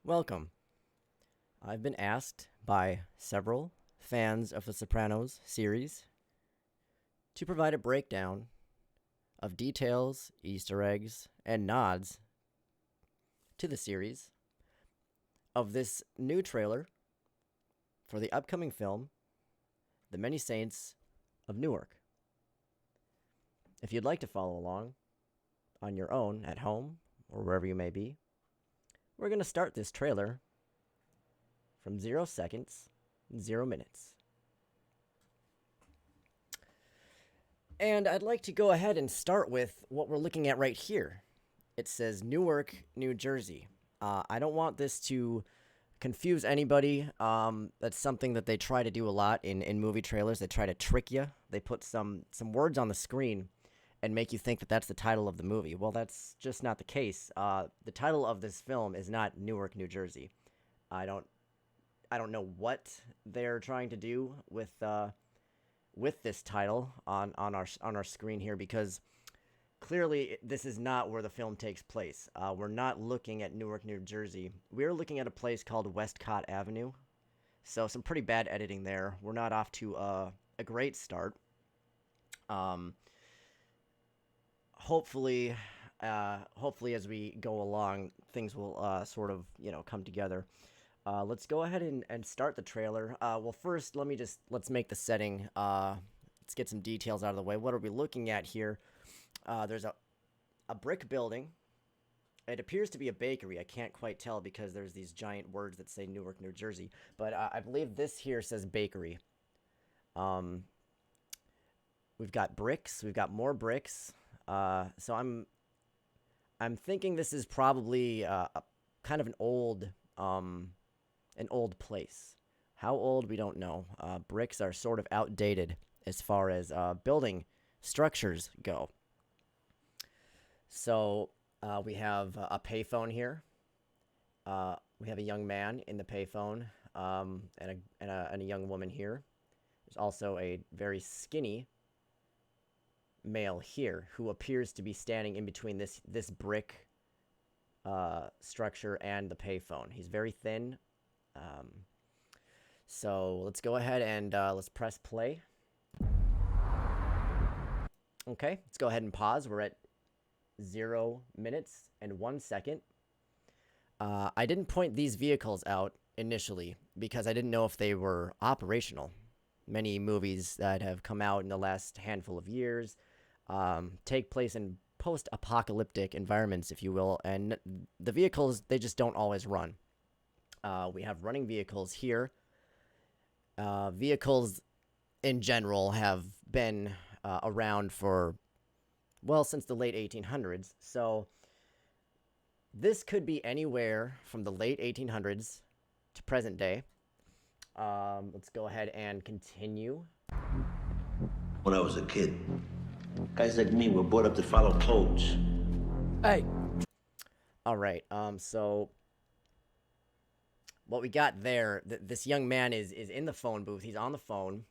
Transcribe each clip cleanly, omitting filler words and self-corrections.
Welcome. I've been asked by several fans of the Sopranos series to provide a breakdown of details, Easter eggs, and nods to the series of this new trailer for the upcoming film, The Many Saints of Newark. If you'd like to follow along on your own at home or wherever you may be, we're going to start this trailer from 0 seconds, 0 minutes. And I'd like to go ahead and start with what we're looking at right here. It says Newark, New Jersey. I don't want this to confuse anybody. That's something that they try to do a lot in movie trailers. They try to trick you. They put some words on the screen and make you think that that's the title of the movie. Well, that's just not the case. The title of this film is not Newark, New Jersey. I don't know what they're trying to do with this title on our screen here, because clearly this is not where the film takes place. We're not looking at Newark, New Jersey. We're looking at a place called Westcott Avenue. So some pretty bad editing there. We're not off to a great start. Hopefully as we go along, things will sort of come together. Let's go ahead and start the trailer. Well, first, let's make the setting. Let's get some details out of the way. What are we looking at here? There's a brick building. It appears to be a bakery. I can't quite tell because there's these giant words that say Newark, New Jersey. But I believe this here says bakery. We've got bricks. We've got more bricks. So I'm thinking this is probably a kind of an old place. How old, we don't know. Bricks are sort of outdated as far as building structures go. So we have a payphone here. We have a young man in the payphone, and a young woman here. There's also a very skinny male here who appears to be standing in between this brick structure and the payphone. He's very thin. So let's go ahead and let's press play. Okay, let's go ahead and pause. We're at 0 minutes and 1 second. I didn't point these vehicles out initially because I didn't know if they were operational. Many movies that have come out in the last handful of years take place in post-apocalyptic environments, if you will, and the vehicles, they just don't always run. We have running vehicles here. Vehicles in general have been around for, well, since the late 1800s. So this could be anywhere from the late 1800s to present day. Let's go ahead and continue. When I was a kid, guys like me were brought up to follow codes. Hey. All right. So what we got there, this young man is in the phone booth. He's on the phone.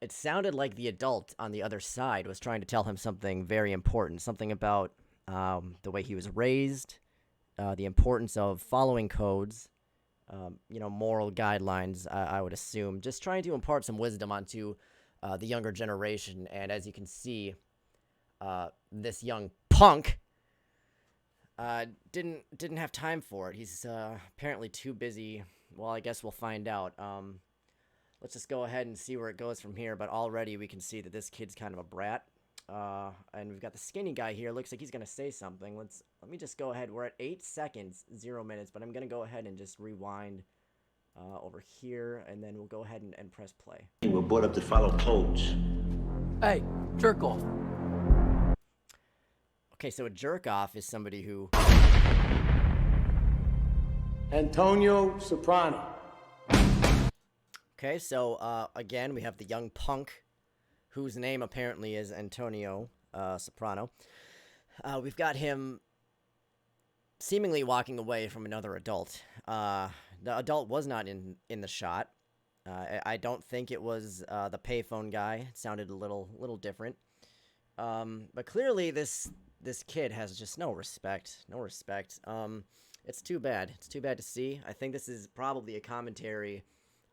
It sounded like the adult on the other side was trying to tell him something very important, something about the way he was raised, the importance of following codes, moral guidelines, I would assume. Just trying to impart some wisdom onto the younger generation. And as you can see, this young punk didn't have time for it. He's apparently too busy. Well, I guess we'll find out. Let's just go ahead and see where it goes from here. But already we can see that this kid's kind of a brat. And we've got the skinny guy here. Looks like he's gonna say something. Let me just go ahead. We're at 8 seconds, 0 minutes. But I'm gonna go ahead and just rewind over here, and then we'll go ahead and press play. We were brought up to follow codes. Hey, jerk off. Okay, so a jerk off is somebody who... Antonio Soprano. Okay, so again, we have the young punk, whose name apparently is Antonio Soprano. We've got him seemingly walking away from another adult. The adult was not in the shot. I don't think it was the payphone guy. It sounded a little different. But clearly this this kid has just no respect. No respect. It's too bad. It's too bad to see. I think this is probably a commentary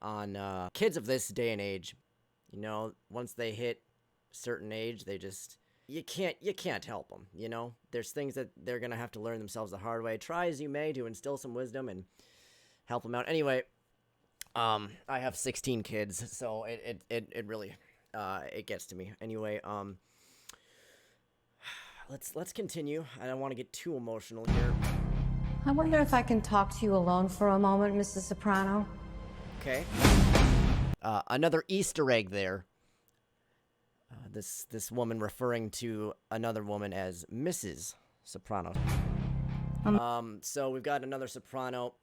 on kids of this day and age. You know, once they hit a certain age, they just you can't help them. You know, there's things that they're gonna have to learn themselves the hard way. Try as you may to instill some wisdom and help them out. Anyway, I have 16 kids, so it really it gets to me. Anyway, let's continue. I don't want to get too emotional here. I wonder if I can talk to you alone for a moment, Mrs. Soprano. Okay. Another Easter egg there. This woman referring to another woman as Mrs. Soprano. So we've got another soprano.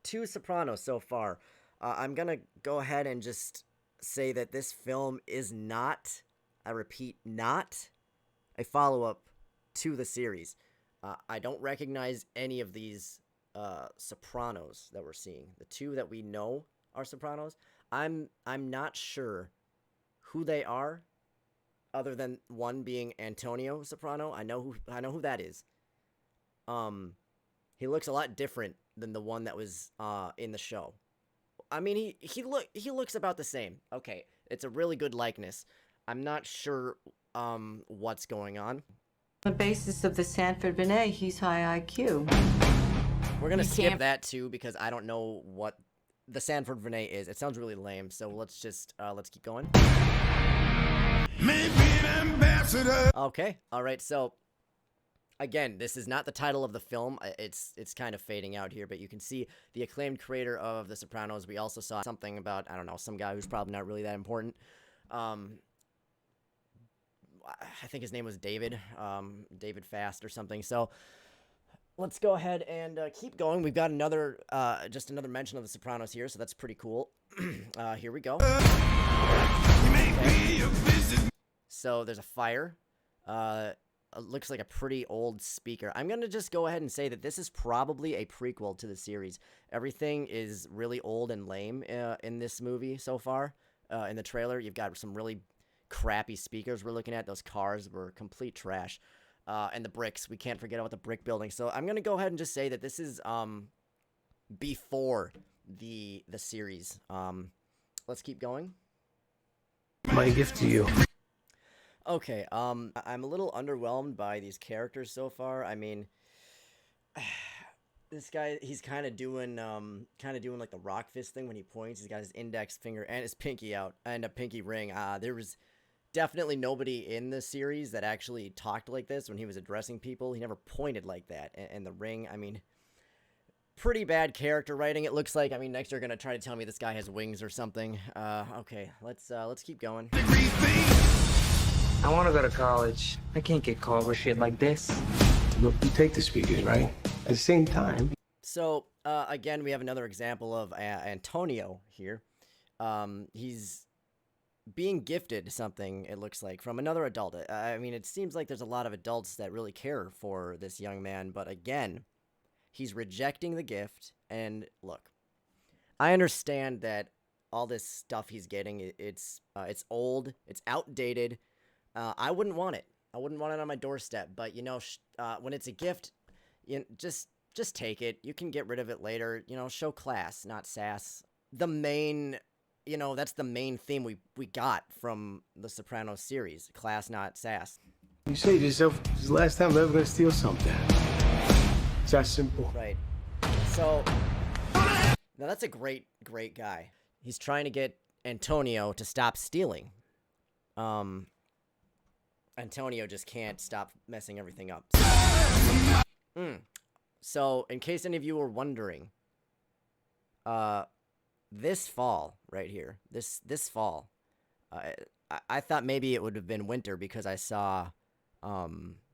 2 sopranos so far. I'm gonna go ahead and just say that this film is not, I repeat, not a follow-up to the series. I don't recognize any of these sopranos that we're seeing. The 2 that we know are sopranos. I'm not sure who they are, other than one being Antonio Soprano. I know who that is. He looks a lot different than the one that was in the show. I mean, he looks about the same. Okay, it's a really good likeness. I'm not sure what's going on. On the basis of the Sanford Binet, he's high IQ. We're gonna skip that too because I don't know what the Sanford Binet is. It sounds really lame. So let's just let's keep going. Okay, all right. So again, this is not the title of the film. It's kind of fading out here, but you can see the acclaimed creator of The Sopranos. We also saw something about, I don't know, some guy who's probably not really that important. I think his name was David, David Fast or something. So let's go ahead and keep going. We've got another, just another mention of The Sopranos here, so that's pretty cool. Here we go. Okay. So there's a fire. Looks like a pretty old speaker. I'm going to just go ahead and say that this is probably a prequel to the series. Everything is really old and lame in this movie so far. In the trailer, you've got some really crappy speakers we're looking at. Those cars were complete trash. And the bricks. We can't forget about the brick building. So I'm going to go ahead and just say that this is before the series. Let's keep going. My gift to you. Okay, I'm a little underwhelmed by these characters so far. I mean, this guy, he's kind of doing like the rock fist thing when he points. He's got his index finger and his pinky out and a pinky ring. There was definitely nobody in the series that actually talked like this when he was addressing people. He never pointed like that. And the ring, I mean, pretty bad character writing, it looks like. I mean, next you're gonna try to tell me this guy has wings or something. Okay, let's keep going. I want to go to college. I can't get caught with shit like this. Look, you take the speakers, right? At the same time. So, again, we have another example of Antonio here. He's being gifted something, it looks like, from another adult. I mean, it seems like there's a lot of adults that really care for this young man, but again, he's rejecting the gift. And look, I understand that all this stuff he's getting, it's old, it's outdated. I wouldn't want it. I wouldn't want it on my doorstep. But, you know, when it's a gift, just take it. You can get rid of it later. You know, show class, not sass. The main, you know, that's the main theme we got from the Sopranos series. Class, not sass. You say to yourself, this is the last time I'm ever going to steal something. It's that simple. Right. So, now that's a great guy. He's trying to get Antonio to stop stealing. Antonio just can't stop messing everything up. So, in case any of you were wondering, this fall right here, this fall, I thought maybe it would have been winter because I saw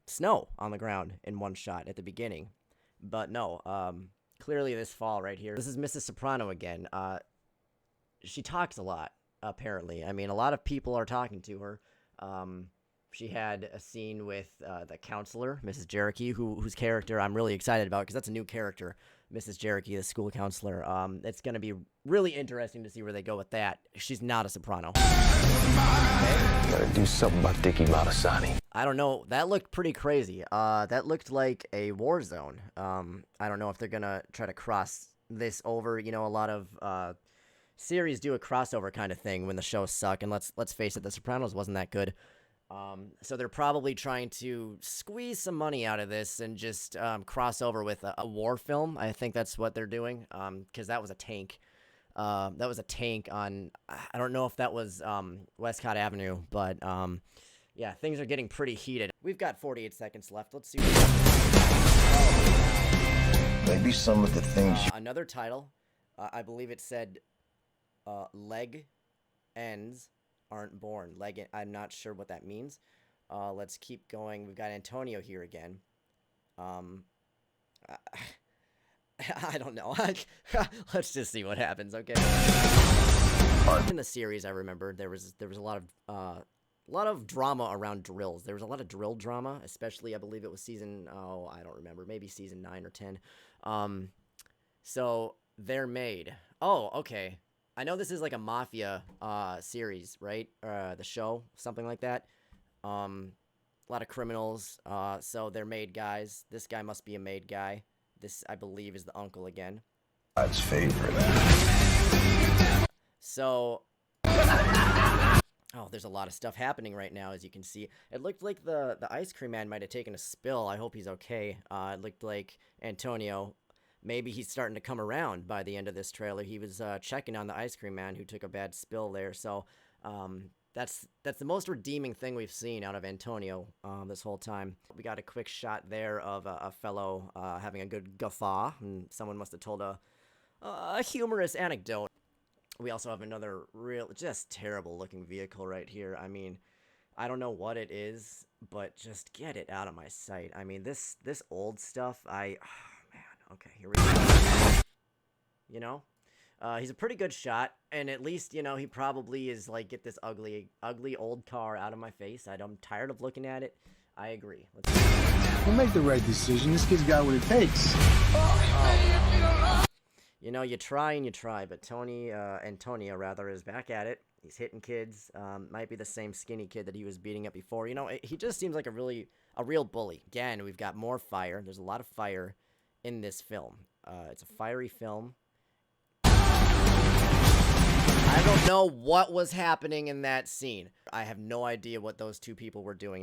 snow on the ground in one shot at the beginning. But no, clearly this fall right here. This is Mrs. Soprano again. She talks a lot, apparently. I mean, a lot of people are talking to her. She had a scene with the counselor, Mrs. Jericho, whose character I'm really excited about because that's a new character, Mrs. Jericho, the school counselor. It's going to be really interesting to see where they go with that. She's not a soprano. Okay. Gotta do something about Dickie Montesani. I don't know. That looked pretty crazy. That looked like a war zone. I don't know if they're gonna try to cross this over. You know, a lot of series do a crossover kind of thing when the shows suck. And let's face it, The Sopranos wasn't that good. So they're probably trying to squeeze some money out of this and just cross over with a war film. I think that's what they're doing. Because that was a tank. That was a tank on. I don't know if that was Westcott Avenue, but yeah, things are getting pretty heated. We've got 48 seconds left. Let's see. Maybe some of the things Another title. I believe it said leg ends aren't born. I'm not sure what that means. Let's keep going. We've got Antonio here again. I don't know. Let's just see what happens, okay? In the series, I remember there was a lot of drama around drills. There was a lot of drill drama, especially I believe it was season I don't remember, maybe season 9 or 10. So they're made. Oh, okay. I know this is like a mafia series, right? The show, something like that. A lot of criminals. So they're made guys. This guy must be a made guy. This, I believe, is the uncle again. God's favorite. So, there's a lot of stuff happening right now, as you can see. It looked like the ice cream man might have taken a spill. I hope he's okay. It looked like Antonio, maybe he's starting to come around by the end of this trailer. He was checking on the ice cream man who took a bad spill there. So, that's the most redeeming thing we've seen out of Antonio this whole time. We got a quick shot there of a fellow having a good guffaw, and someone must have told a humorous anecdote. We also have another just terrible looking vehicle right here. I mean, I don't know what it is, but just get it out of my sight. I mean, this old stuff, man, okay, here we go. You know? He's a pretty good shot, and at least, you know, he probably is like, get this ugly old car out of my face. I'm tired of looking at it. I agree. We'll make the right decision. This kid's got what it takes. You know, you try and you try, but Antonio rather, is back at it. He's hitting kids. Might be the same skinny kid that he was beating up before. You know, he just seems like a real bully. Again, we've got more fire. There's a lot of fire in this film. It's a fiery film. I don't know what was happening in that scene. I have no idea what those two people were doing.